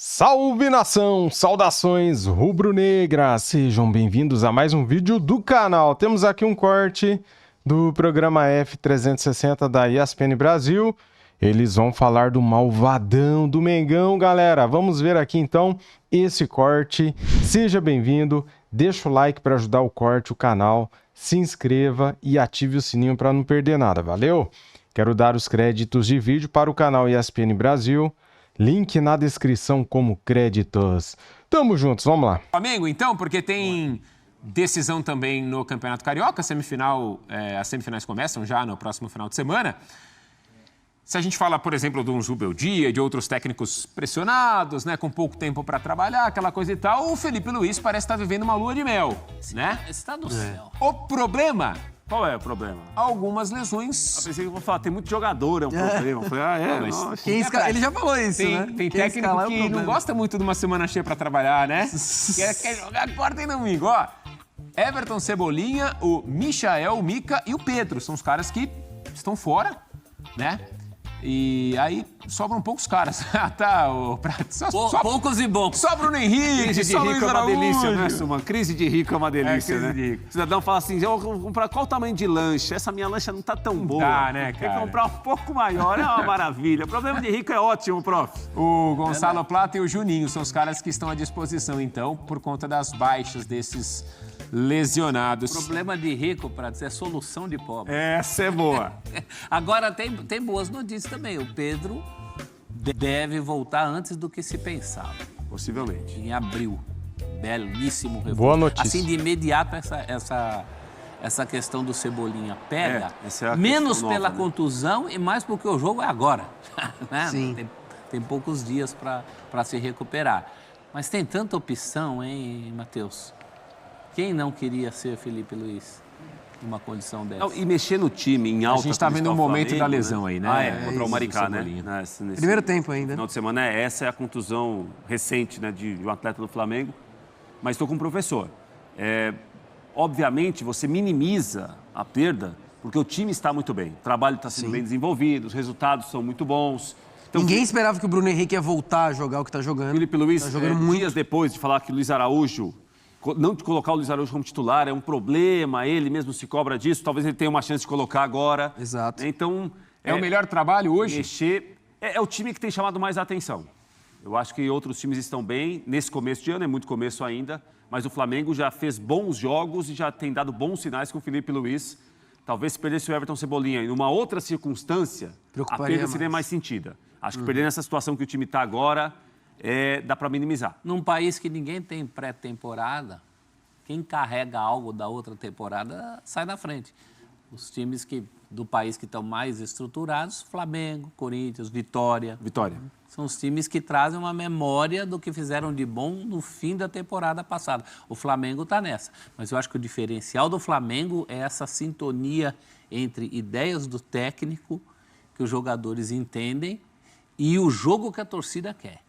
Salve nação, saudações rubro-negras, sejam bem-vindos a mais um vídeo do canal. Temos aqui um corte do programa F360 da ESPN Brasil. Eles vão falar do malvadão do Mengão, galera. Vamos ver aqui então esse corte. Seja bem-vindo, deixa o like para ajudar o corte, o canal, se inscreva e ative o sininho para não perder nada, valeu? Quero dar os créditos de vídeo para o canal ESPN Brasil. Link na descrição como créditos. Tamo juntos, vamos lá. Flamengo, então, porque tem decisão também no Campeonato Carioca, semifinal, as semifinais começam já no próximo final de semana. Se a gente fala, por exemplo, de um Zubeldia, de outros técnicos pressionados, né, com pouco tempo para trabalhar, aquela coisa e tal, o Felipe Luiz parece estar vivendo uma lua de mel, né? Está no céu. O problema... Qual é o problema? Algumas lesões. Eu pensei que eu vou falar, tem muito jogador, é um problema. Eu falei, Mas Ele já falou isso, né? Tem técnico que não gosta muito de uma semana cheia pra trabalhar, né? quer jogar quarta e domingo, ó. Everton, Cebolinha, o Michael, o Mika e o Pedro. São os caras que estão fora, né? E aí sobram poucos caras. Tá, o Prato. Poucos e bons. Só Bruno Henrique, crise de só rico Luiz é uma Araújo. delícia, né, Suma? Crise de rico é uma delícia, crise né? de rico. O cidadão fala assim, eu vou comprar qual o tamanho de lanche? Essa minha lancha não tá tão boa. dá, né, Tem que cara? comprar um pouco maior, é uma maravilha. O problema de rico é ótimo, prof. O Gonçalo Plata e o Juninho são os caras que estão à disposição, então, por conta das baixas desses lesionados. Problema de rico, para dizer, solução de pobre. Essa é boa. Agora, tem boas notícias também. O Pedro deve voltar antes do que se pensava. Possivelmente. Em abril. Belíssimo reforço. Boa notícia. Assim, de imediato, essa questão do Cebolinha pega. Essa é a menos questão nova, pela né? contusão e mais porque o jogo é agora. Né? Sim. Tem poucos dias para se recuperar. Mas tem tanta opção, hein, Matheus? Quem não queria ser Felipe Luiz numa condição dessa? Não, e mexer no time em alta... A gente tá como vendo está o momento Flamengo, da lesão aí, né? Contra o Maricá, né? Cebolinha. Nesse Primeiro tempo ainda. Final de semana, essa é a contusão recente, né, de um atleta do Flamengo. Mas estou com o professor. Obviamente, você minimiza a perda, porque o time está muito bem. O trabalho está sendo bem desenvolvido, os resultados são muito bons. Então, Ninguém esperava que o Bruno Henrique ia voltar a jogar o que tá jogando. Felipe Luiz, tá jogando muito. dias depois de falar que Luiz Araújo, não de colocar o Luiz Araújo como titular, é um problema, ele mesmo se cobra disso, talvez ele tenha uma chance de colocar agora. Exato. Então, É o melhor trabalho hoje? mexer, é o time que tem chamado mais a atenção. Eu acho que outros times estão bem, nesse começo de ano, é muito começo ainda, mas o Flamengo já fez bons jogos e já tem dado bons sinais com o Felipe Luiz. Talvez se perdesse o Everton Cebolinha em uma outra circunstância, a Preocuparia perda seria mais sentida. Acho que perder nessa situação que o time está agora, dá para minimizar. Num país que ninguém tem pré-temporada, quem carrega algo da outra temporada sai na frente. Os times do país que estão mais estruturados, Flamengo, Corinthians, Vitória. São os times que trazem uma memória do que fizeram de bom no fim da temporada passada. O Flamengo está nessa. Mas eu acho que o diferencial do Flamengo é essa sintonia entre ideias do técnico, que os jogadores entendem, e o jogo que a torcida quer.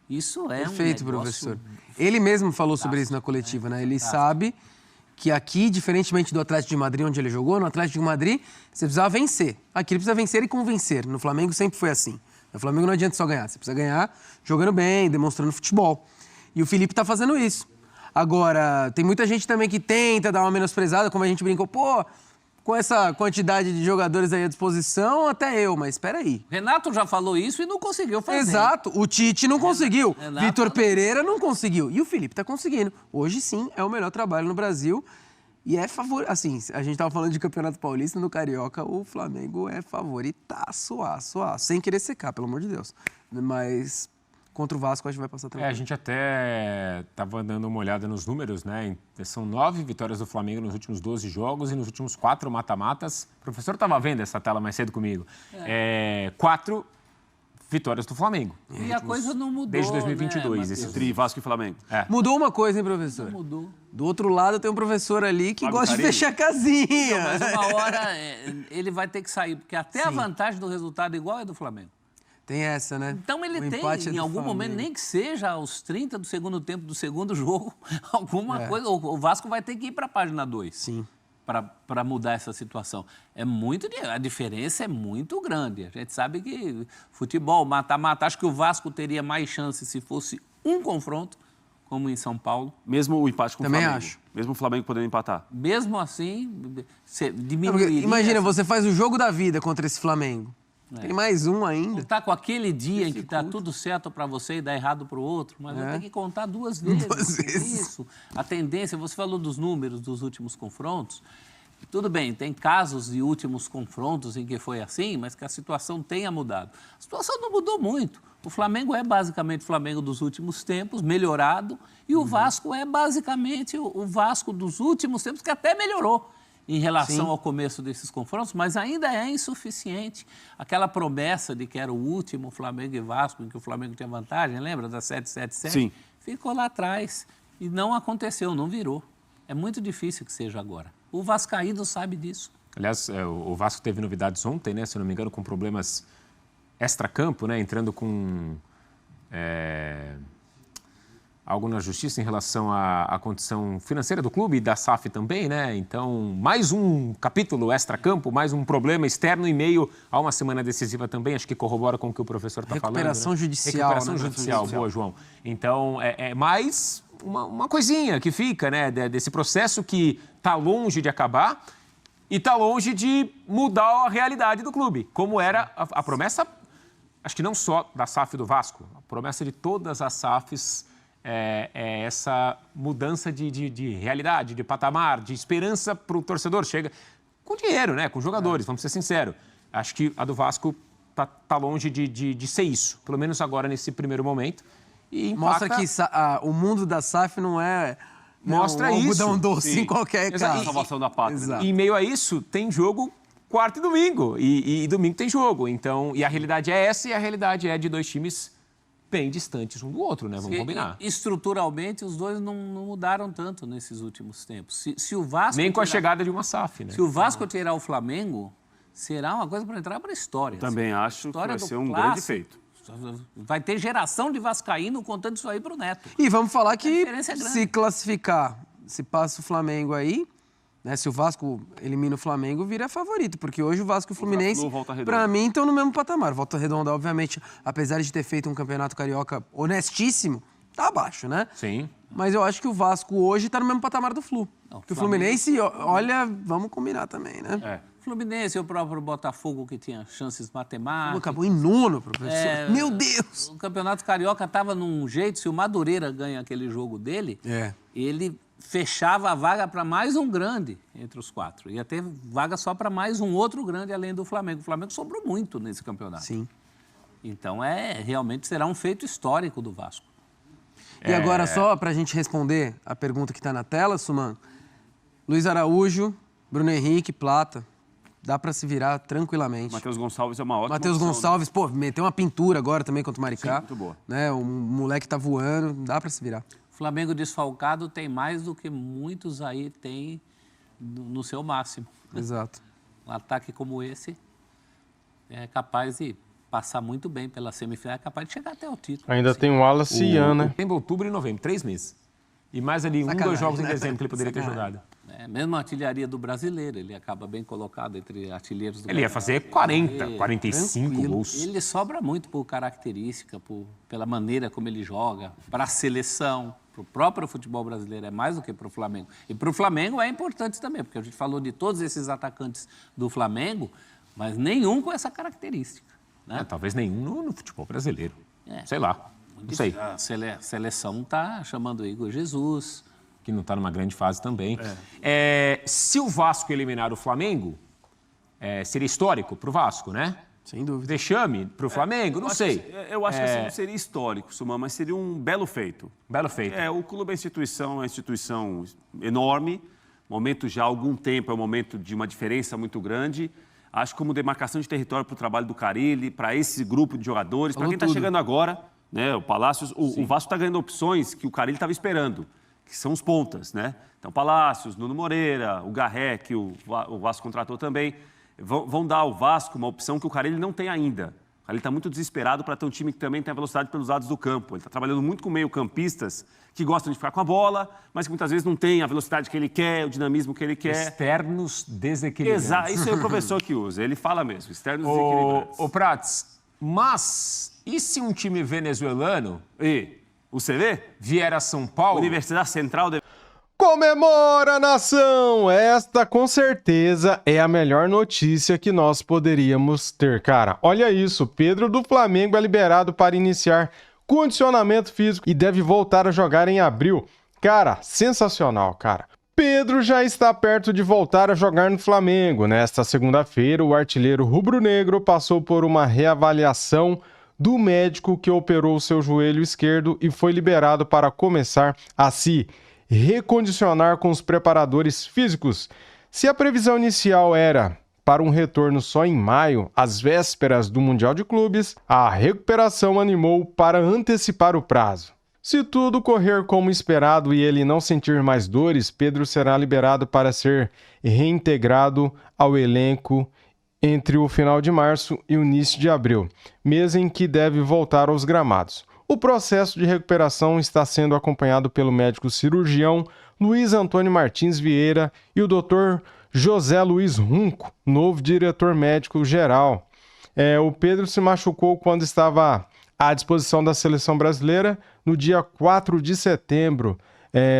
Isso é Perfeito, um negócio... professor. Ele mesmo falou sobre isso na coletiva, né? Ele sabe que aqui, diferentemente do Atlético de Madrid, onde ele jogou, no Atlético de Madrid, você precisava vencer. Aqui ele precisa vencer e convencer. No Flamengo sempre foi assim. No Flamengo não adianta só ganhar. Você precisa ganhar jogando bem, demonstrando futebol. E o Felipe tá fazendo isso. Agora, tem muita gente também que tenta dar uma menosprezada, como a gente brincou, pô, com essa quantidade de jogadores aí à disposição, até eu, mas espera aí. Renato já falou isso e não conseguiu fazer. Exato, o Tite não conseguiu, Renato Vitor não. Pereira não conseguiu e o Felipe tá conseguindo. Hoje sim é o melhor trabalho no Brasil e é assim, a gente tava falando de Campeonato Paulista, no Carioca o Flamengo é favoritaço, sem querer secar, pelo amor de Deus. Mas contra o Vasco a gente vai passar tranquilo. A gente até estava dando uma olhada nos números, né? São 9 vitórias do Flamengo nos últimos 12 jogos e nos últimos 4 mata-matas. O professor estava vendo essa tela mais cedo comigo. 4 vitórias do Flamengo. E a coisa não mudou, Desde 2022, né, esse Entre Vasco e Flamengo. Mudou uma coisa, hein, professor? Mudou. Do outro lado tem um professor ali que Fábio gosta de Carilli. fechar casinha. Mas uma hora ele vai ter que sair, porque até a vantagem do resultado igual é do Flamengo. Tem essa, né? Então ele O tem, empate é em do algum Flamengo. momento, nem que seja aos 30 do segundo tempo do segundo jogo, alguma coisa. O Vasco vai ter que ir para a página 2. Sim. para mudar essa situação. A diferença é muito grande. A gente sabe que futebol, mata-mata, acho que o Vasco teria mais chance se fosse um confronto, como em São Paulo. Mesmo o empate com Também o Flamengo. acho. Mesmo o Flamengo podendo empatar. Mesmo assim, Porque, diminuiria. imagina, você faz o jogo da vida contra esse Flamengo. Tem mais um ainda. Contar com aquele dia em que está tudo certo para você e dá errado para o outro, mas eu tenho que contar 2 vezes. Duas vezes. Isso. A tendência, você falou dos números dos últimos confrontos. Tudo bem, tem casos de últimos confrontos em que foi assim, mas que a situação tenha mudado. A situação não mudou muito. O Flamengo é basicamente o Flamengo dos últimos tempos, melhorado, e o Vasco é basicamente o Vasco dos últimos tempos, que até melhorou em relação ao começo desses confrontos, mas ainda é insuficiente. Aquela promessa de que era o último Flamengo e Vasco, em que o Flamengo tinha vantagem, lembra da 777? Sim. Ficou lá atrás e não aconteceu, não virou. É muito difícil que seja agora. O vascaíno sabe disso. Aliás, o Vasco teve novidades ontem, né? Se não me engano, com problemas extracampo, né? Entrando com algo na justiça em relação à condição financeira do clube e da SAF também, né? Então, mais um capítulo extracampo, mais um problema externo em meio a uma semana decisiva também, acho que corrobora com o que o professor está falando. Recuperação judicial. Recuperação né? judicial, boa, João. Então, é mais uma coisinha que fica, né? Desse processo que está longe de acabar e está longe de mudar a realidade do clube, como era a promessa, acho que não só da SAF do Vasco, a promessa de todas as SAFs é essa mudança de realidade, de patamar, de esperança para o torcedor. Chega com dinheiro, né? Com jogadores, vamos ser sinceros. Acho que a do Vasco tá longe de ser isso, pelo menos agora nesse primeiro momento. E Mostra que o mundo da SAF não é Mostra um isso. algodão doce em qualquer Exato. caso. Salvação da pátria. Exato. E em meio a isso, tem jogo quarta e domingo. E domingo tem jogo. Então, e a realidade é essa, e a realidade é de 2 times bem distantes um do outro, né? Vamos combinar. Estruturalmente, os dois não mudaram tanto nesses últimos tempos. Se o Vasco Nem com a chegada de uma SAF, né? Se o Vasco tirar o Flamengo, será uma coisa para entrar para a história. Também acho que História vai do ser um clássico. grande feito. Vai ter geração de vascaíno contando isso aí para o Neto. E vamos falar que diferença é grande. se classificar, se passa o Flamengo aí, né, se o Vasco elimina o Flamengo, vira favorito, porque hoje o Vasco e o Fluminense, Volta Redonda. pra mim, estão no mesmo patamar. Volta Redonda, obviamente, apesar de ter feito um campeonato carioca honestíssimo, tá abaixo, né? Sim. Mas eu acho que o Vasco hoje tá no mesmo patamar do Flu. Não, Porque o Fluminense, olha, vamos combinar também, né? Fluminense, o próprio Botafogo, que tinha chances matemáticas. Acabou em 9º, professor. Meu Deus! O Campeonato Carioca estava num jeito, se o Madureira ganha aquele jogo dele, ele fechava a vaga para mais um grande entre os 4. Ia ter vaga só para mais um outro grande além do Flamengo. O Flamengo sobrou muito nesse campeonato. Sim. Então, realmente será um feito histórico do Vasco. E agora, só pra gente responder a pergunta que tá na tela, Suman, Luiz Araújo, Bruno Henrique, Plata, dá pra se virar tranquilamente. Matheus Gonçalves é uma ótima Matheus opção, Gonçalves, pô, meteu uma pintura agora também contra o Maricá. Sim, muito boa. Né? O moleque tá voando, dá pra se virar. O Flamengo desfalcado tem mais do que muitos aí têm no seu máximo. Exato. Um ataque como esse é capaz de passar muito bem pela semifinal, é capaz de chegar até o título. Ainda tem o Wallace e Ian, né? Setembro, outubro e novembro, 3 meses. E mais ali, Sacanagem, 2 jogos em né? dezembro que ele poderia ter jogado. Mesmo a artilharia do brasileiro, ele acaba bem colocado entre artilheiros do Ele ia fazer 40, 45 tranquilo. gols. Ele sobra muito por característica, pela maneira como ele joga, para a seleção, para o próprio futebol brasileiro, é mais do que para o Flamengo. E para o Flamengo é importante também, porque a gente falou de todos esses atacantes do Flamengo, mas nenhum com essa característica. Né? Talvez nenhum no futebol brasileiro. Sei lá, não sei. A seleção está chamando o Igor Jesus. Que não está numa grande fase também. Se o Vasco eliminar o Flamengo, seria histórico para o Vasco, né? Sem dúvida. Vexame para o Flamengo? Não sei. Eu acho que assim, não seria histórico, Suman, mas seria um belo feito. Belo feito. O clube é uma instituição enorme. Momento já há algum tempo, é um momento de uma diferença muito grande. Acho que como demarcação de território para o trabalho do Carille, para esse grupo de jogadores, para quem está chegando agora, né? O Palácios, o Vasco está ganhando opções que o Carille estava esperando, que são os pontas, né? Então, Palácios, Nuno Moreira, o Garré, que o Vasco contratou também, vão dar ao Vasco uma opção que o Carille não tem ainda. Ele está muito desesperado para ter um time que também tem a velocidade pelos lados do campo. Ele está trabalhando muito com meio-campistas que gostam de ficar com a bola, mas que muitas vezes não tem a velocidade que ele quer, o dinamismo que ele quer. Externos desequilibrados. Exato, isso é o professor que usa. Ele fala mesmo, externos desequilibrados. Ô Prats, mas e se um time venezuelano E o CV? vier a São Paulo? Universidade Central de... Comemora, nação! Esta, com certeza, é a melhor notícia que nós poderíamos ter, cara. Olha isso, Pedro do Flamengo é liberado para iniciar condicionamento físico e deve voltar a jogar em abril. Cara, sensacional, cara. Pedro já está perto de voltar a jogar no Flamengo. Nesta segunda-feira, o artilheiro rubro-negro passou por uma reavaliação do médico que operou seu joelho esquerdo e foi liberado para começar a se recondicionar com os preparadores físicos. Se a previsão inicial era para um retorno só em maio, às vésperas do Mundial de Clubes, a recuperação animou para antecipar o prazo. Se tudo correr como esperado e ele não sentir mais dores, Pedro será liberado para ser reintegrado ao elenco entre o final de março e o início de abril, mês em que deve voltar aos gramados. O processo de recuperação está sendo acompanhado pelo médico cirurgião Luiz Antônio Martins Vieira e o Dr. José Luiz Runco, novo diretor médico geral. O Pedro se machucou quando estava à disposição da seleção brasileira no dia 4 de setembro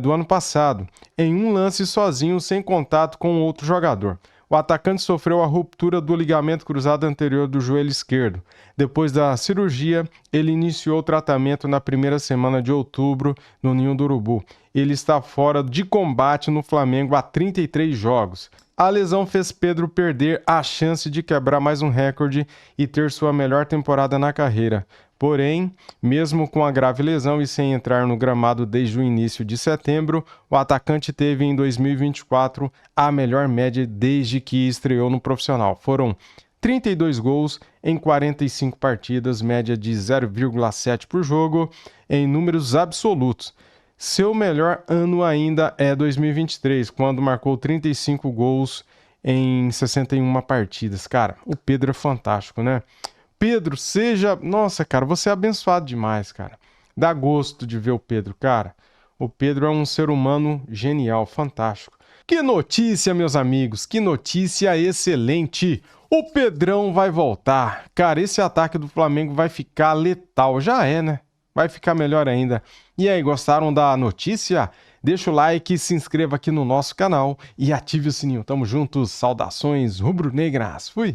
do ano passado, em um lance sozinho, sem contato com outro jogador. O atacante sofreu a ruptura do ligamento cruzado anterior do joelho esquerdo. Depois da cirurgia, ele iniciou o tratamento na primeira semana de outubro no Ninho do Urubu. Ele está fora de combate no Flamengo há 33 jogos. A lesão fez Pedro perder a chance de quebrar mais um recorde e ter sua melhor temporada na carreira. Porém, mesmo com a grave lesão e sem entrar no gramado desde o início de setembro, o atacante teve em 2024 a melhor média desde que estreou no profissional. Foram 32 gols em 45 partidas, média de 0,7 por jogo em números absolutos. Seu melhor ano ainda é 2023, quando marcou 35 gols em 61 partidas. Cara, o Pedro é fantástico, né? Pedro, Nossa, cara, você é abençoado demais, cara. Dá gosto de ver o Pedro, cara. O Pedro é um ser humano genial, fantástico. Que notícia, meus amigos, que notícia excelente. O Pedrão vai voltar. Cara, esse ataque do Flamengo vai ficar letal. Já é, né? Vai ficar melhor ainda. E aí, gostaram da notícia? Deixa o like, se inscreva aqui no nosso canal e ative o sininho. Tamo juntos, saudações rubro-negras. Fui!